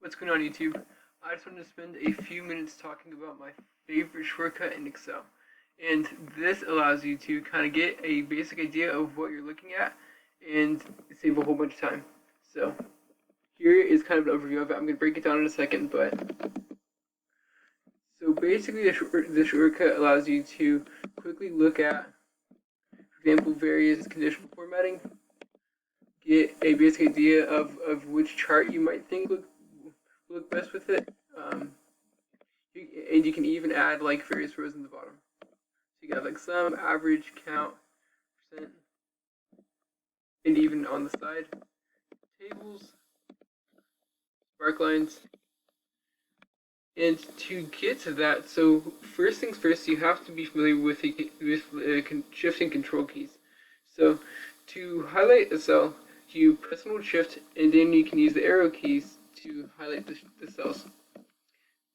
What's going on, YouTube? I just wanted to spend a few minutes talking about my favorite shortcut in Excel. And this allows you to kind of get a basic idea of what you're looking at and save a whole bunch of time. So here is kind of an overview of it. I'm going to break it down in a second, but so basically the shortcut allows you to quickly look at, for example, various conditional formatting, get a basic idea of which chart you might think look best with it, and you can even add like various rows in the bottom. So you got like sum, average, count, percent, and even on the side, tables, spark lines. And to get to that, so first things first, you have to be familiar with shift and control keys. So to highlight a cell, you press and hold shift, and then you can use the arrow keys to highlight the cells.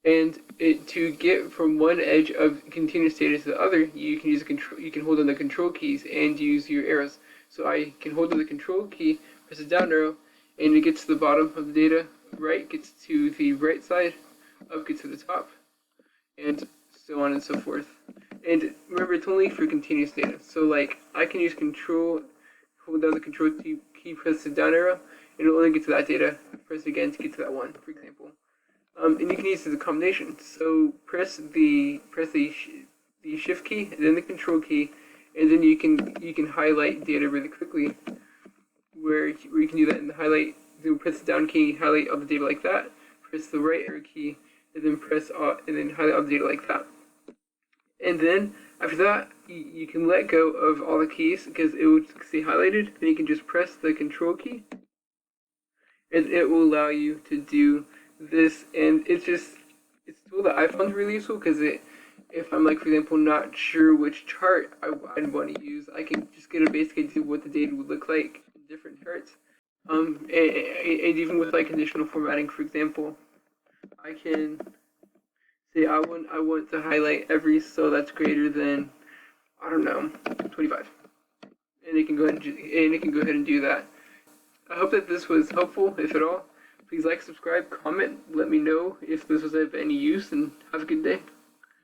And to get from one edge of continuous data to the other, you can use you can hold on the control keys and use your arrows. So I can hold on the control key, press the down arrow, and it gets to the bottom of the data. Right gets to the right side, up gets to the top, and so on and so forth. And remember, it's only for continuous data. So like I can use control, hold down the control key, press the down arrow, and it'll only get to that data. Press it again to get to that one, for example. And you can use it as a combination. So press the shift key, and then the control key, and then you can highlight data really quickly. Where you can do that in the highlight. Then press the down key, highlight all the data like that. Press the right arrow key, and then and then highlight all the data like that. And then after that, you can let go of all the keys because it will stay highlighted. Then you can just press the control key, and it will allow you to do this. And it's a tool that I found really useful because if I'm like, for example, not sure which chart I'd want to use, I can just get a basic idea of what the data would look like in different charts. And even with like conditional formatting, for example, I can say I want to highlight every cell that's greater than, I don't know, 25, and it can go ahead and do that. I hope that this was helpful, if at all. Please like, subscribe, comment, let me know if this was of any use, and have a good day.